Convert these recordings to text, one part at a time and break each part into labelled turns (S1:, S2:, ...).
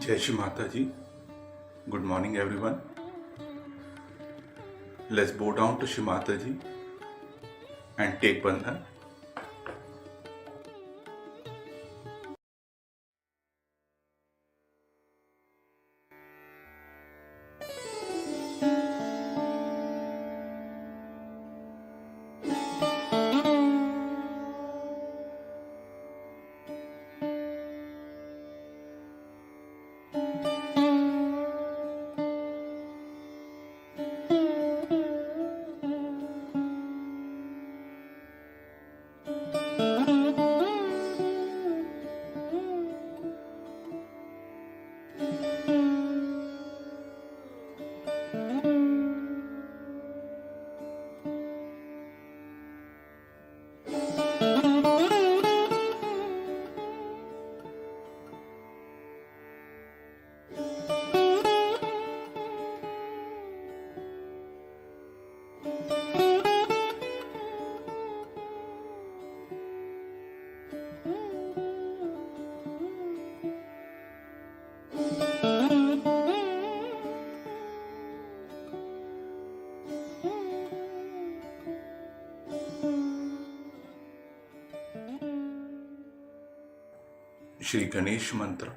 S1: Jai Shri Mata Ji. Good morning, everyone. Let's bow down to Shri Mata Ji and take bandhan. Shri Ganesh Mantra.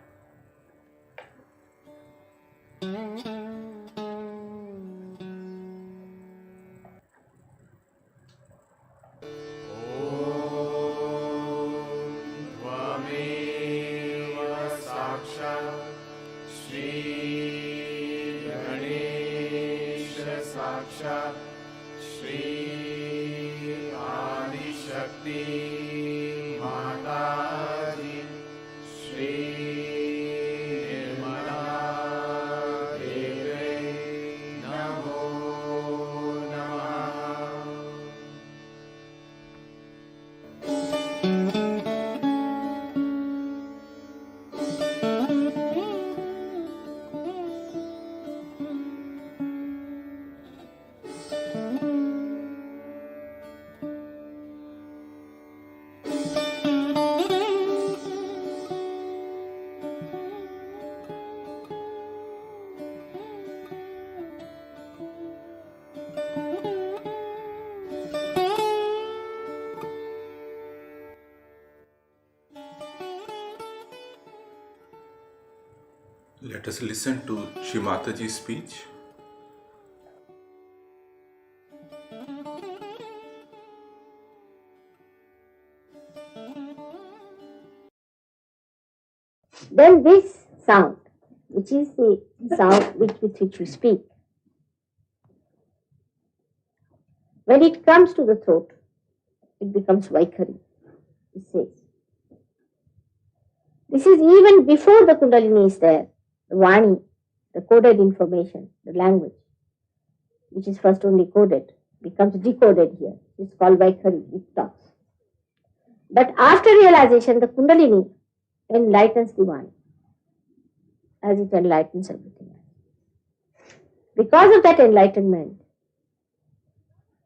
S1: Let us listen to Shri Mataji's speech.
S2: Then this sound, which is the sound with which we speak, when it comes to the throat, it becomes Vaikhari, it says. This is even before the Kundalini is there, the Vani, the coded information, the language, which is first only coded, becomes decoded here. It's called Vaikhari, it talks. But after realization, the Kundalini enlightens the Vani, as it enlightens everything else. Because of that enlightenment,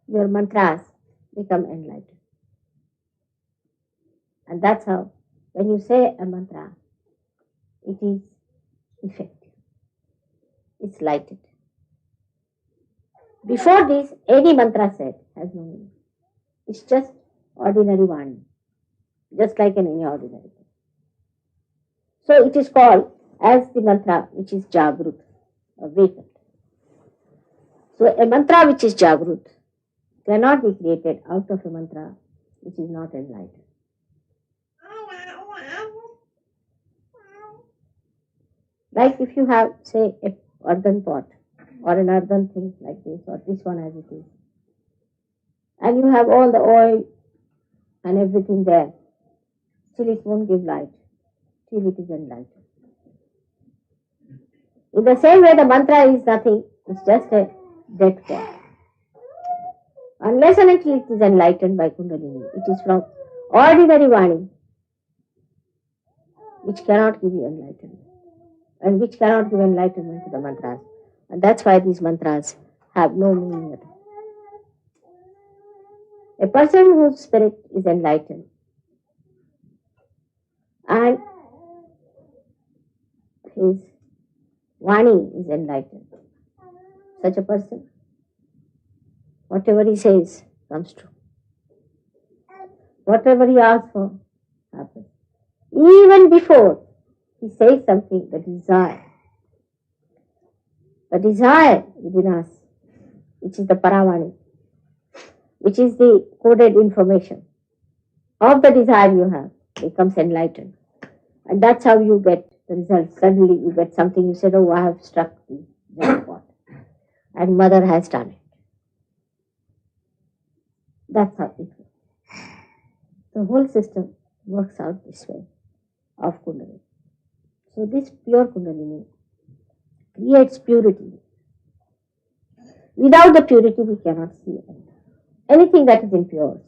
S2: your mantras become enlightened. And that's how, when you say a mantra, it is effective. It's lighted. Before this, any mantra said has no meaning. It's just ordinary Vani, just like any ordinary thing. So it is called as the mantra which is Jagrut, awakened. So a mantra which is Jagrut cannot be created out of a mantra which is not enlightened. Like if you have, say, an earthen pot or an earthen thing like this, or this one as it is, and you have all the oil and everything there, still it won't give light till it is enlightened. In the same way, the mantra is nothing, it's just a dead pot. Unless and until it is enlightened by Kundalini, it is from ordinary Vani, which cannot give you enlightenment, and which cannot give enlightenment to the mantras. And that's why these mantras have no meaning at all. A person whose spirit is enlightened and his Vani is enlightened. Such a person, whatever he says comes true. Whatever he asks for happens. Even before he says something, the desire within us, which is the Paravani, which is the coded information of the desire you have, becomes enlightened. And that's how you get the result. Suddenly you get something, you said, oh, I have struck the jackpot. And mother has done it. That's how it works. The whole system works out this way of Kundalini. So this pure Kundalini creates purity. Without the purity we cannot see anything that is impure.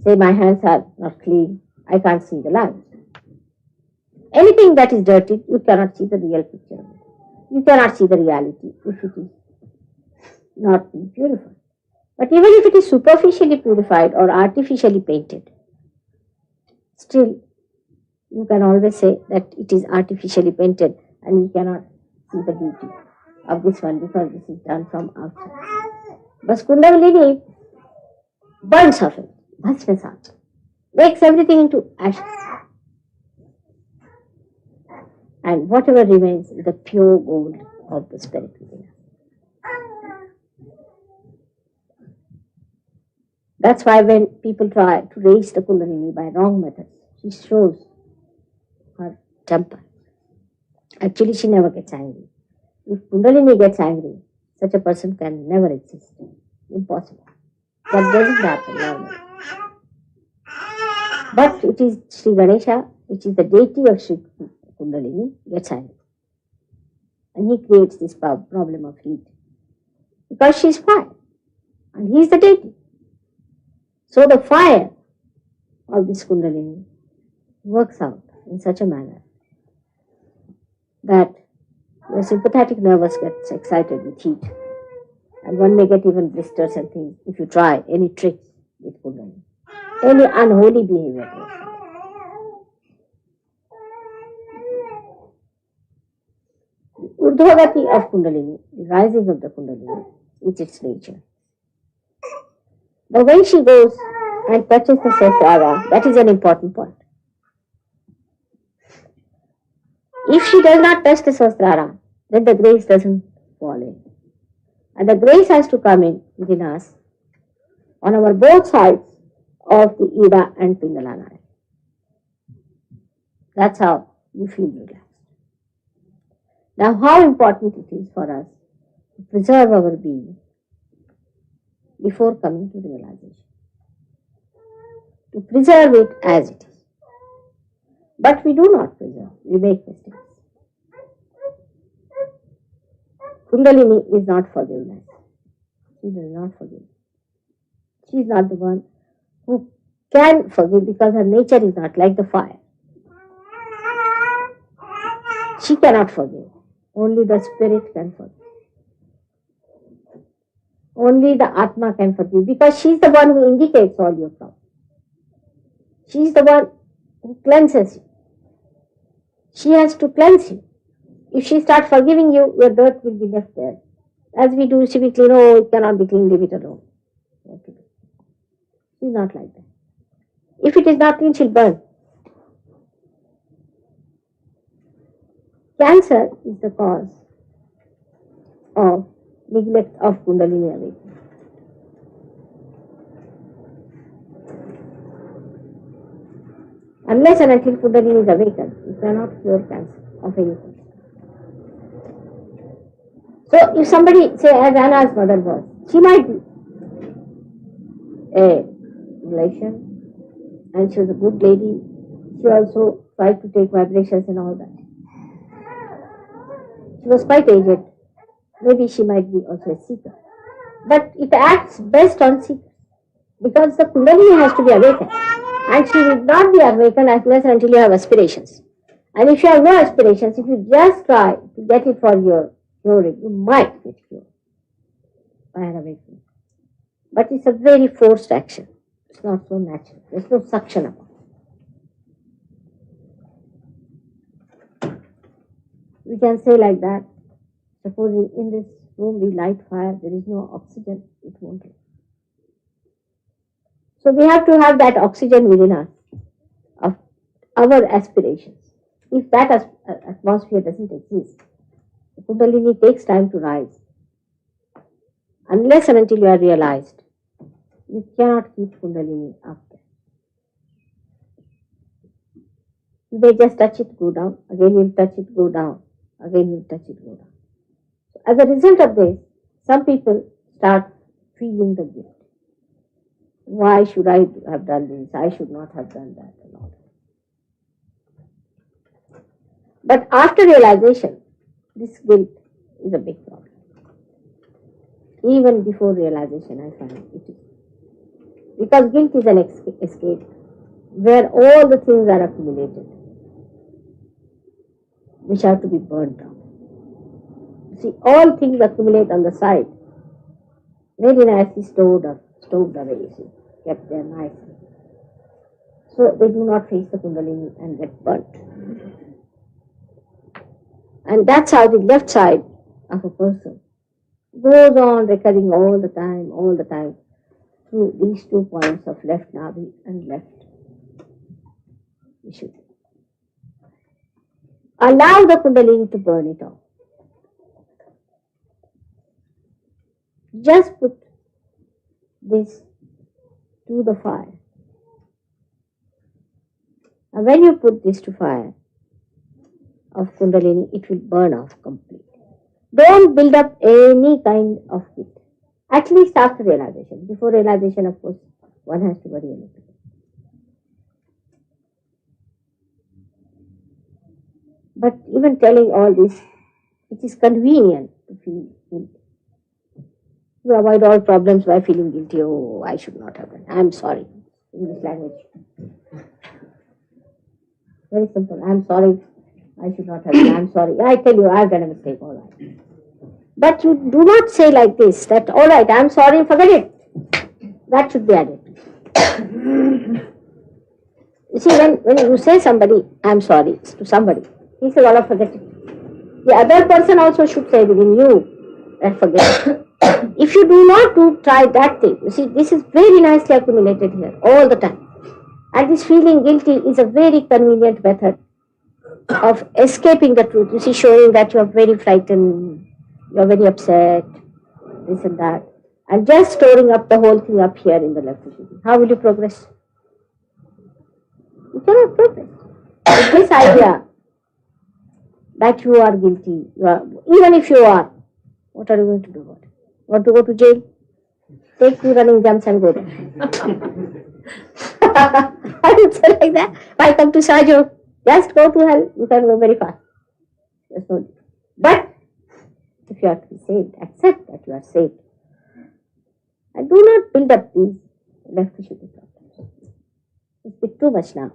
S2: Say my hands are not clean, I can't see the light. Anything that is dirty, you cannot see the real picture of it. You cannot see the reality if it is not being purified. But even if it is superficially purified or artificially painted, still you can always say that it is artificially painted and you cannot see the beauty of this one because this is done from outside. But Kundalini burns off it, bhasmasat, makes everything into ashes. And whatever remains is the pure gold of the spirit within us. That's why when people try to raise the Kundalini by wrong methods, she shows her temper. Actually, she never gets angry. If Kundalini gets angry, such a person can never exist. Impossible. That doesn't happen normally. But it is Sri Ganesha, which is the deity of Sri Kundalini, gets angry. And he creates this problem of heat. Because she is fire. And he is the deity. So the fire of this Kundalini works out in such a manner that your sympathetic nervous gets excited with heat. And one may get even blisters and things if you try any tricks with Kundalini. Any unholy behavior. The Urdhvagati of Kundalini, the rising of the Kundalini, is its nature. But when she goes and touches the Sahasrara, that is an important point. If she does not touch the Sahasrara, then the grace doesn't fall in. And the grace has to come in within us on our both sides of the Ida and Pingala line. That's how you feel relaxed. Now, how important it is for us to preserve our being before coming to realization. To preserve it as it is. But we do not preserve, we make mistakes. Kundalini is not forgiveness. She does not forgive. She is not the one who can forgive because her nature is not like the fire. She cannot forgive. Only the spirit can forgive. Only the Atma can forgive because she is the one who indicates all your problems. She is the one who cleanses you. She has to cleanse you. If she starts forgiving you, your dirt will be left there. As we do, she will clean, oh, it cannot be clean, leave it alone. What to do? She is not like that. If it is not clean, she will burn. Cancer is the cause of neglect of Kundalini awakening. Unless and until Kundalini is awakened, you cannot cure cancer of any kind. So if somebody, say as Anna's mother was, she might be a relation and she was a good lady. She also tried to take vibrations and all that. She was quite aged. Maybe she might be also a seeker. But it acts best on seekers because the Kundalini has to be awakened. And she will not be awakened unless until you have aspirations. And if you have no aspirations, if you just try to get it for your curing, you might get cured by an awakening. But it's a very forced action. It's not so natural. There's no suction about it. We can say like that. Supposing in this room we light fire, there is no oxygen, it won't work. So we have to have that oxygen within us of our aspirations. If that atmosphere doesn't exist, the Kundalini takes time to rise. Unless and until you are realized, you cannot keep Kundalini up there. You may just touch it, go down, again you'll touch it, go down, again you'll touch it, go down. So as a result of this, some people start feeling the guilt. Why should I have done this? I should not have done that and all. But after realization, this guilt is a big problem. Even before realization, I find it is. Because guilt is an escape where all the things are accumulated, which have to be burnt out. See, all things accumulate on the side, very nicely stowed away, you see, kept there nicely. So they do not face the Kundalini and get burnt. And that's how the left side of a person goes on recurring all the time, through these 2 points of left navi and left Vishuddhi. Allow the Kundalini to burn it off. Just put this to the fire. And when you put this to fire of Kundalini, it will burn off completely. Don't build up any kind of heat. At least after realization. Before realization, of course, one has to worry a little bit. But even telling all this, it is convenient to feel guilty. You avoid all problems by feeling guilty. Oh, I should not have done. I am sorry. English language. Very simple. I am sorry. I should not have done. I am sorry. I tell you, I have done a mistake. All right. But you do not say like this, that all right, I am sorry, forget it. That should be added. You see, when you say somebody, I am sorry, to somebody, he says, all of forget it. The other person also should say within you, that forget it. If you do not try that thing, you see, this is very nicely accumulated here all the time. And this feeling guilty is a very convenient method of escaping the truth. You see, showing that you are very frightened, you are very upset, this and that, and just storing up the whole thing up here in the left Vishuddhi. How will you progress? You cannot progress. With this idea that you are guilty, even if you are, what are you going to do about it? Want to go to jail? Take 2 running jumps and go there. I would say like that. Why come to Sajo? Just go to hell. You can go very fast. There's no need. But if you are to be saved, accept that you are saved. And do not build up these left Vishuddhi problems. It's a bit too much now.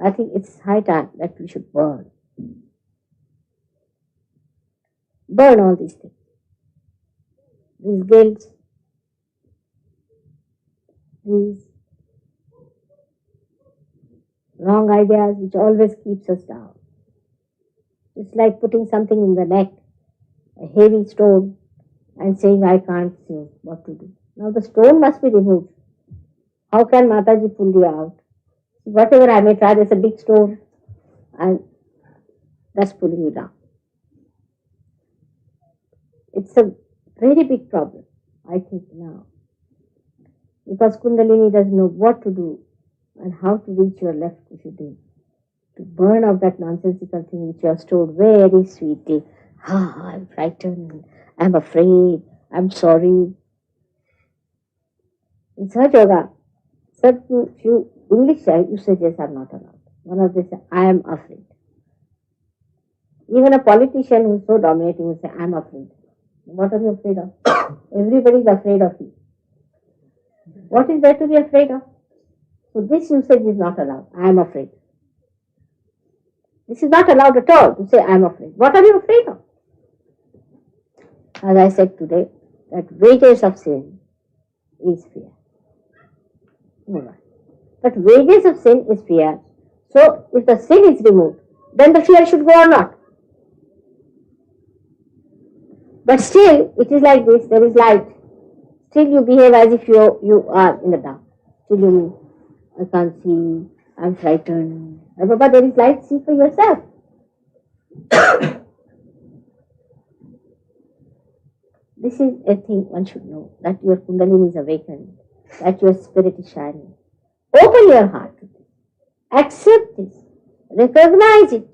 S2: I think it's high time that we should burn. Burn all these things. These guilts, these wrong ideas which always keeps us down. It's like putting something in the neck, a heavy stone, and saying, I can't see what to do. Now the stone must be removed. How can Mataji pull you out? Whatever I may try, there's a big stone and that's pulling you down. It's a very big problem, I think, now. Because Kundalini doesn't know what to do and how to reach your left Vishuddhi. To burn out that nonsensical thing which you have stored very sweetly. I'm frightened, I'm afraid, I'm sorry. In Sahaja Yoga, certain few English usages are not allowed. One of them is, I am afraid. Even a politician who is so dominating will say, I am afraid. What are you afraid of? Everybody is afraid of you. What is there to be afraid of? So this usage is not allowed. I am afraid. This is not allowed at all to say I am afraid. What are you afraid of? As I said today, that wages of sin is fear. No. But wages of sin is fear. So if the sin is removed, then the fear should go or not. But still, it is like this, there is light. Still you behave as if you are in the dark. Still you mean, I can't see, I'm frightened. But there is light, see for yourself. This is a thing one should know, that your Kundalini is awakened, that your spirit is shining. Open your heart to this. Accept this. Recognize it.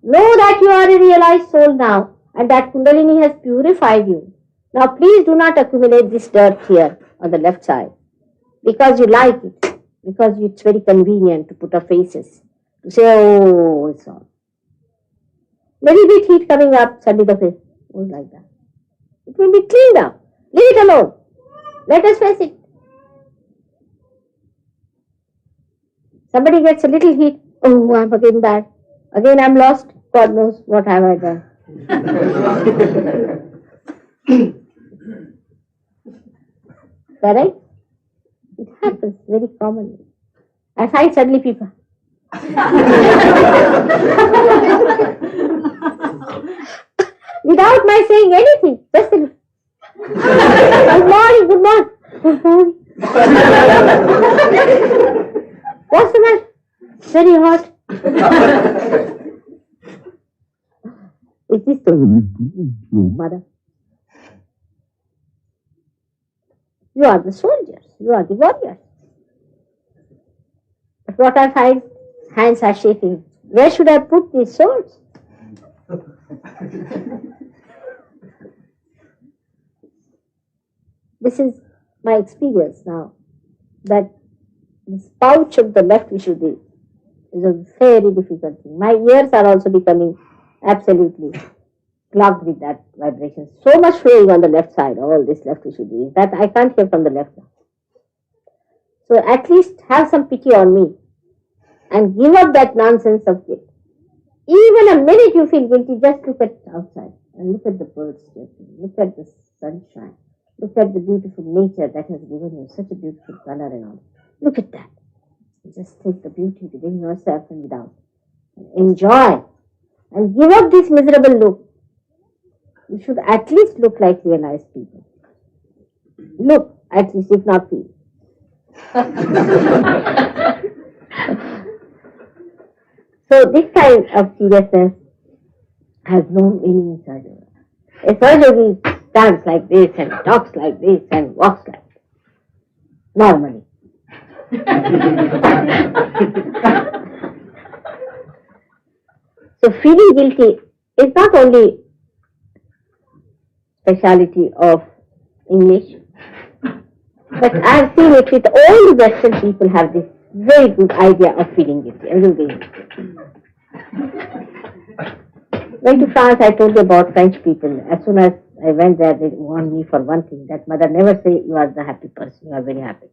S2: Know that you are a realized soul now and that Kundalini has purified you. Now please do not accumulate this dirt here on the left side because you like it, because it's very convenient to put up faces, to say, oh, it's all. Little bit heat coming up, suddenly the face goes like that. It will be cleaned up. Leave it alone. Let us face it. Somebody gets a little heat. Oh, I'm again bad. Again I'm lost. God knows what have I done. Correct? It happens very commonly. I find suddenly people. Without my saying anything, just a little. Good morning, good morning. Good morning. What's the matter? Very hot. Is this the mother? You are the soldiers, you are the warriors. But what I find, hands are shaking. Where should I put these swords? This is my experience now, that this pouch of the left Vishuddhi is a very difficult thing. My ears are also becoming absolutely clogged with that vibration. So much flowing on the left side, all this left Vishuddhi, that I can't hear from the left now. So at least have some pity on me and give up that nonsense of guilt. Even a minute you feel guilty, just look at outside and look at the birds, look at the sunshine, look at the beautiful nature that has given you such a beautiful color and all. Look at that. Just take the beauty within yourself and without. Enjoy and give up this miserable look. You should at least look like realized people. Look, at least, if not feel. So this kind of seriousness has no meaning in Sahaja. A Sahaja stands like this and talks like this and walks like this. Normally. So feeling guilty is not only speciality of English, but I have seen it with all the Western people have this very good idea of feeling guilty. Everybody. Went to France, I told you about French people. As soon as I went there, they warned me for one thing, that mother never say you are the happy person, you are very happy.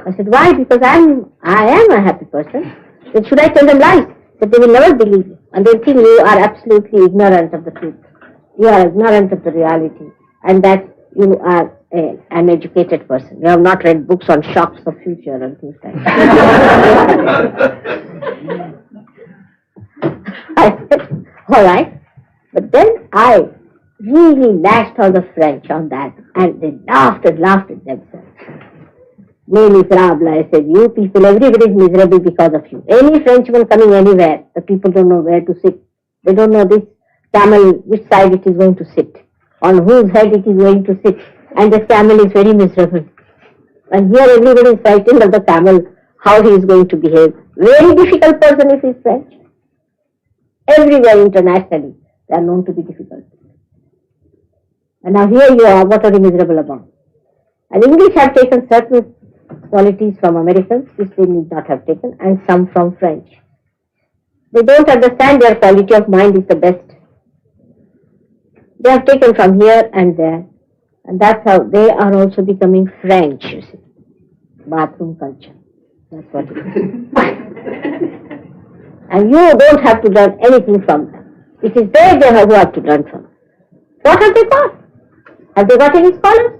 S2: I said, why? Because I am a happy person. Then should I tell them lies? That they will never believe you. And they think you are absolutely ignorant of the truth. You are ignorant of the reality. And that you are an educated person. You have not read books on shocks of future and things like that. I said, all right. But then I really lashed on the French on that. And they laughed at themselves. Mais miserable, I said, you people, everybody is miserable because of you. Any Frenchman coming anywhere, the people don't know where to sit. They don't know this camel, which side it is going to sit, on whose head it is going to sit. And the camel is very miserable. And here everybody is frightened of the camel, how he is going to behave. Very difficult person if he is French. Everywhere internationally, they are known to be difficult. And now here you are, what are you miserable about? And English have taken certain qualities from Americans, which they need not have taken, and some from French. They don't understand their quality of mind is the best. They have taken from here and there. And that's how they are also becoming French, you see. Bathroom culture. That's what it is. And you don't have to learn anything from them. It is they who have to learn from. What have they got? Have they got any scholars?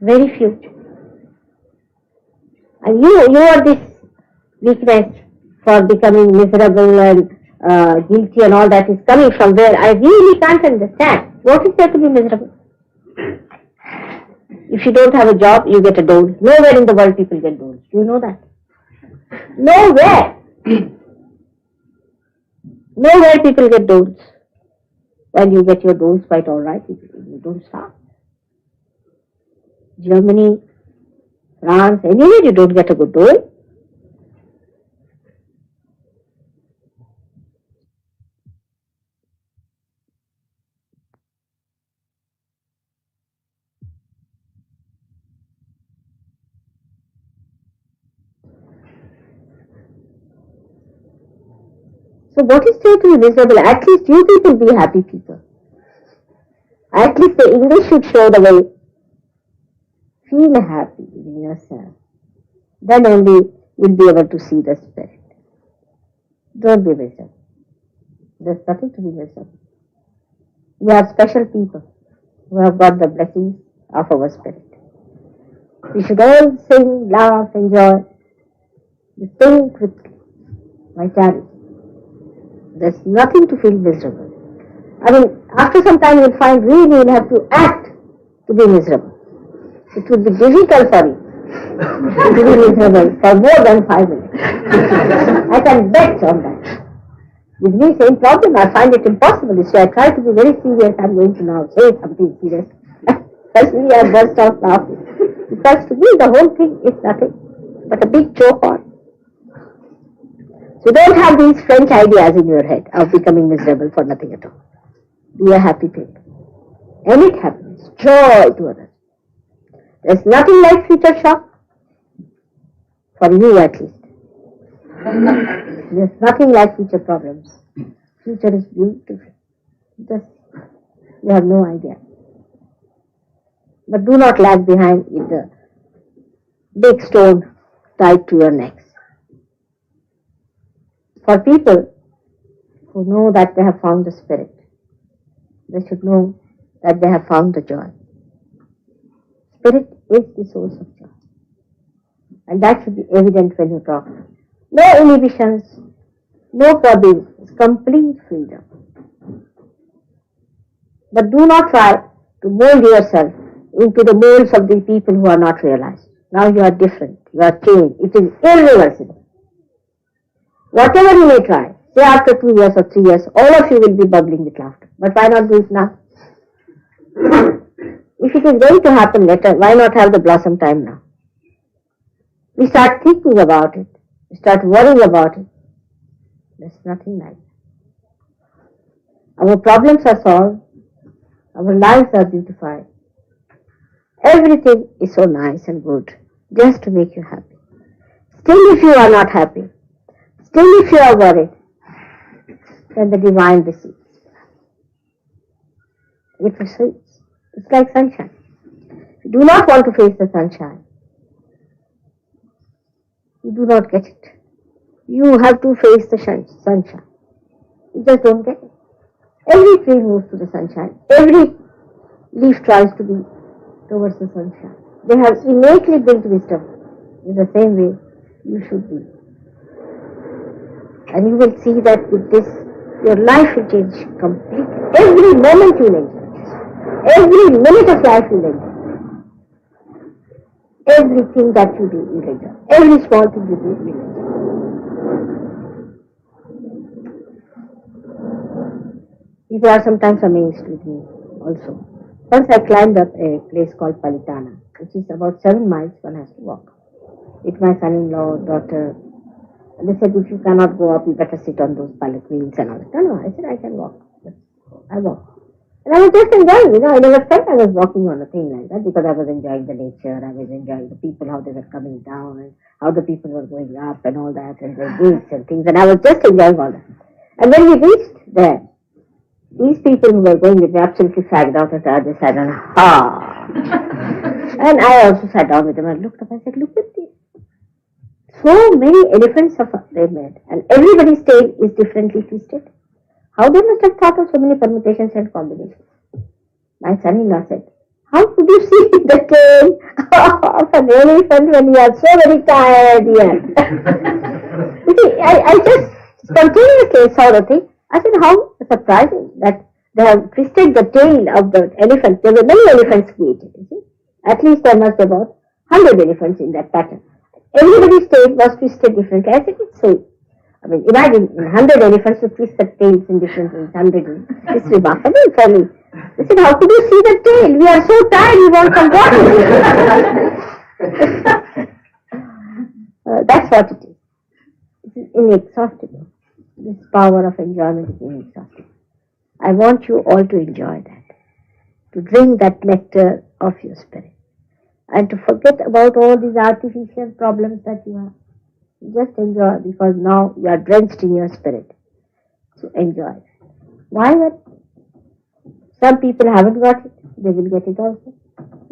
S2: Very few. And you are this weakness for becoming miserable and guilty and all that is coming from where I really can't understand. What is there to be miserable? If you don't have a job, you get a dole. Nowhere in the world people get doles. Do you know that? Nowhere. Nowhere people get doles. When you get your doles quite alright, you don't starve. Germany, France, anywhere you don't get a good dole. So what is there to be miserable? At least you people be happy people. At least the English should show the way. Feel happy in yourself. Then only you'll be able to see the spirit. Don't be miserable. There's nothing to be miserable. We are special people who have got the blessings of our spirit. We should all sing, laugh, enjoy. Sing with vitality. There's nothing to feel miserable. I mean, after some time you'll find really you'll have to act to be miserable. It will be difficult for you to be miserable for more than 5 minutes. I can bet on that. With me, same problem. I find it impossible. You see, I try to be very serious. I'm going to now say something serious. Suddenly I burst out laughing. Because to me, the whole thing is nothing but a big joke on. So don't have these French ideas in your head of becoming miserable for nothing at all. Be a happy people. Emit happiness, joy to others. There's nothing like future shock. For you at least. There's nothing like future problems. Future is beautiful. Just, you have no idea. But do not lag behind with the big stone tied to your necks. For people who know that they have found the spirit, they should know that they have found the joy. Spirit is the source of joy. And that should be evident when you talk. No inhibitions, no problems, complete freedom. But do not try to mold yourself into the molds of the people who are not realized. Now you are different, you are changed. It is irreversible. Whatever you may try, say after 2 years or 3 years, all of you will be bubbling with laughter. But why not do it now? If it is going to happen later, why not have the blossom time now? We start thinking about it. We start worrying about it. There's nothing like it. Our problems are solved. Our lives are beautified. Everything is so nice and good just to make you happy. Still, if you are not happy, still if you are worried, then the divine receives. It receives. It's like sunshine. If you do not want to face the sunshine, you do not get it. You have to face the sunshine. You just don't get it. Every tree moves to the sunshine. Every leaf tries to be towards the sunshine. They have innately built wisdom. In the same way, you should be. And you will see that with this, your life will change completely. Every moment you will enjoy. Every minute of life you will enjoy. Everything that you do, you will enjoy. Every small thing you do, you will enjoy. People are sometimes amazed with me also. Once I climbed up a place called Palitana, which is about 7 miles one has to walk. With my son-in-law, daughter. And they said, if you cannot go up, you better sit on those pallet wheels and all that. No, I said, I can walk. I walked. And I was just enjoying, I never felt I was walking on a thing like that because I was enjoying the nature, I was enjoying the people, how they were coming down and how the people were going up and all that and their gates and things. And I was just enjoying all that. And when we reached there, these people who were going with me absolutely fagged out and they sat down, and I also sat down with them and looked up and said, look at this. So many elephants they made, and everybody's tail is differently twisted. How they must have thought of so many permutations and combinations. My son-in-law said, how could you see the tail of an elephant when you are so very tired yet? You see, I just spontaneously saw the thing. I said, how surprising that they have twisted the tail of the elephant. There were many elephants created. You see? At least there must be about 100 elephants in that pattern. Everybody's tail was twisted differently. I said, it's so. I mean, imagine 100 elephants to twist the tails in different ways. 100. It's remarkable for me. I said, how could you see the tail? We are so tired, we want some water. That's what it is. It is inexhaustible. This power of enjoyment is inexhaustible. I want you all to enjoy that, to drink that nectar of your spirit, and to forget about all these artificial problems that you have. Just enjoy, because now you are drenched in your spirit. So enjoy. Why not? Some people haven't got it, they will get it also.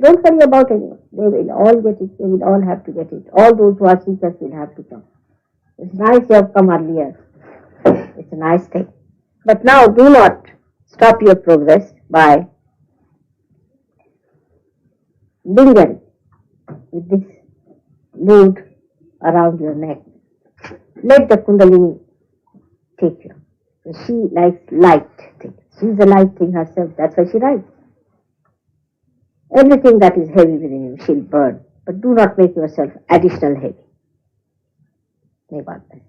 S2: Don't worry about anyone. They will all get it, they will all have to get it. All those who are seekers will have to come. It's nice you have come earlier. It's a nice thing. But now do not stop your progress by lingering with this load around your neck. Let the Kundalini take you. She likes light things. She's a light thing herself. That's why she rides. Everything that is heavy within you, she'll burn. But do not make yourself additional heavy. May God bless.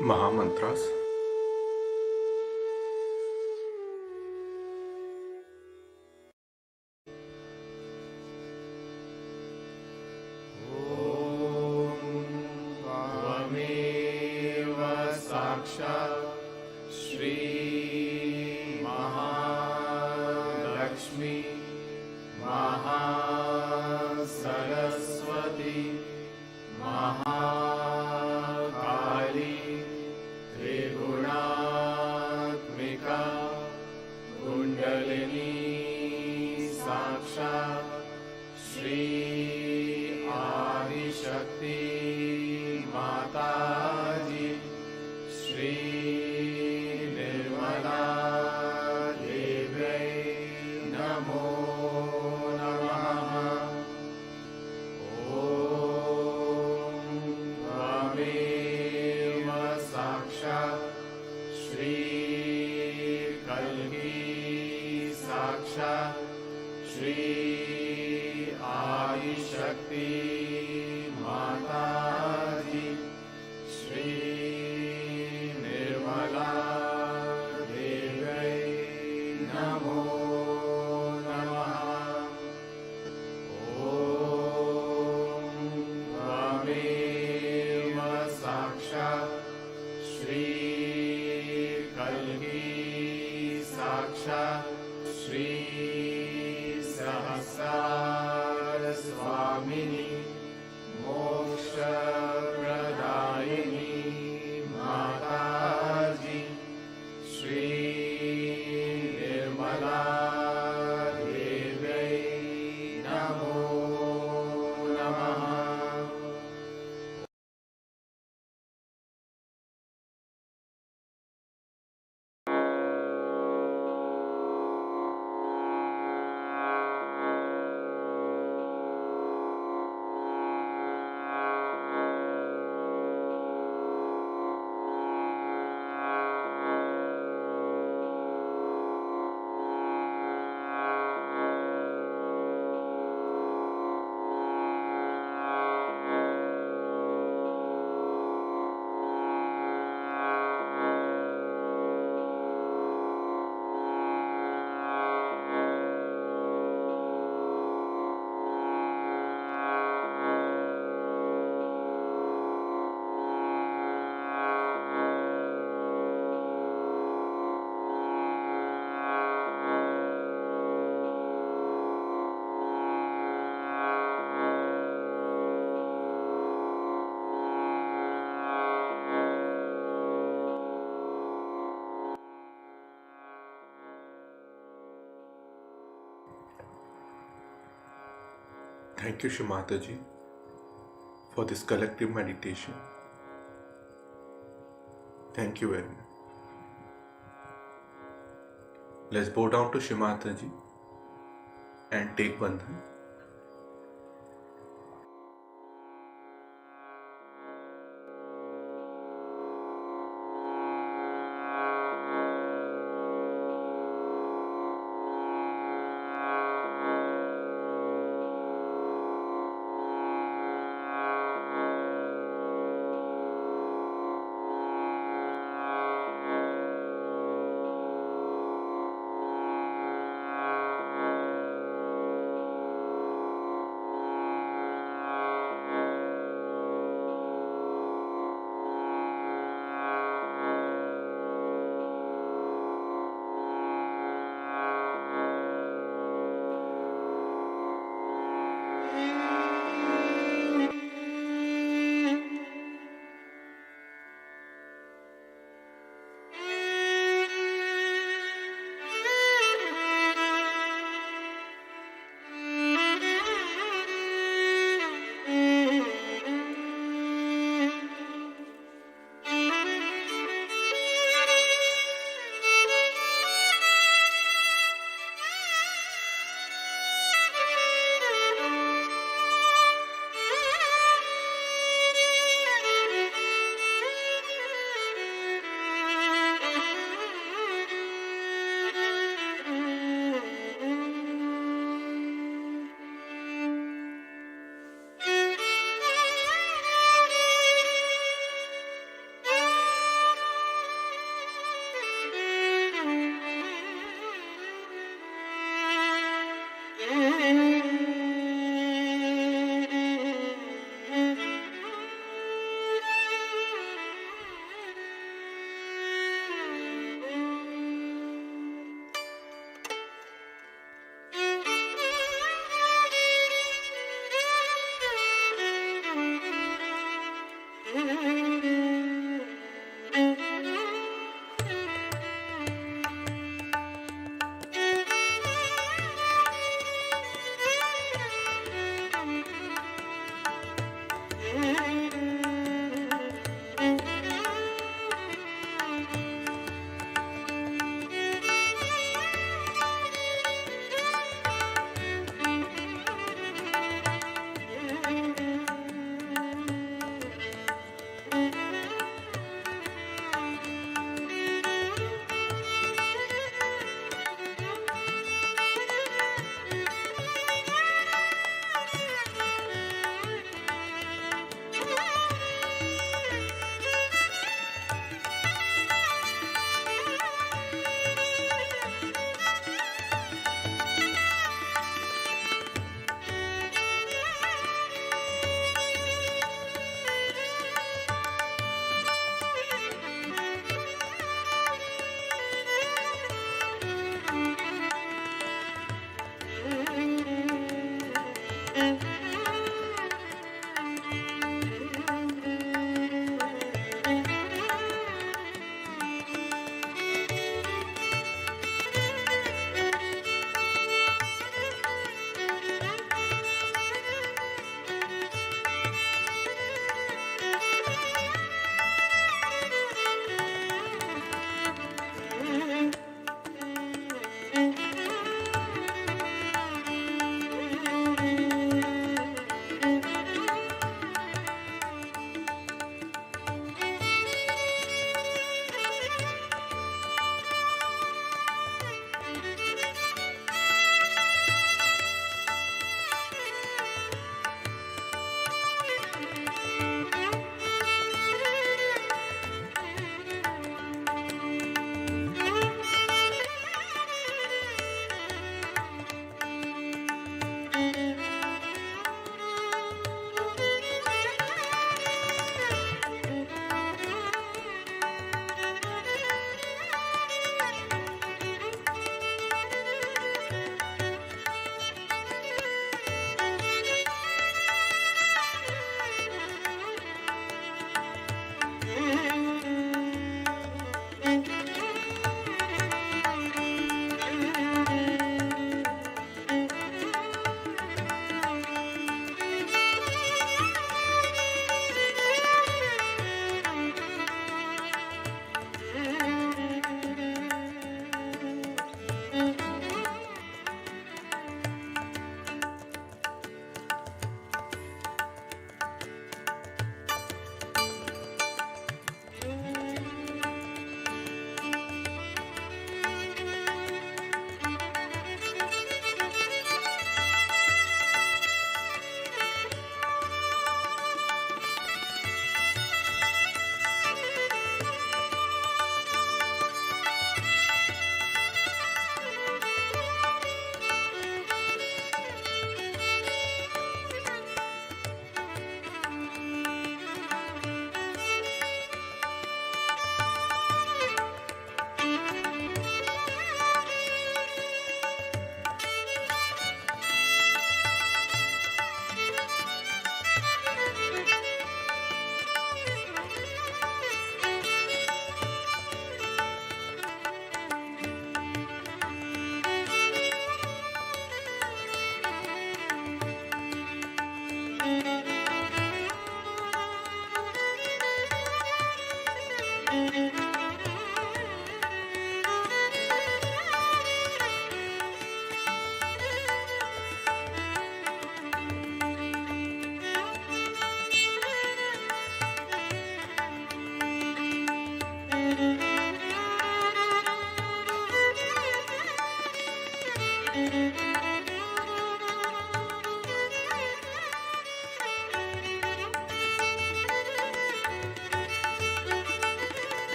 S1: Mahamantras.
S3: त्वमेव साक्षात् श्री महालक्ष्मी महासरस्वती महाकाली त्रिगुणात्मिका कुण्डलिनी साक्षात् श्री आदिशक्ति माताजी श्री निर्मला देव्यै नमो नमः। ॐ त्वमेव साक्षात् श्री कल्की साक्षात् श्री आदिशक्ति माताजी श्री निर्मला देव्यै नमो नमः। ॐ त्वमेव साक्षात् श्री कल्की साक्षात् श्री सहस्रार स्वामिनी मोक्षप्रदायिनी माताजी श्री निर्मला देव्यै नमो नमः।
S1: Thank you, Shimataji, for this collective meditation. Thank you very much. Let's bow down to Shimataji and take Bandhan.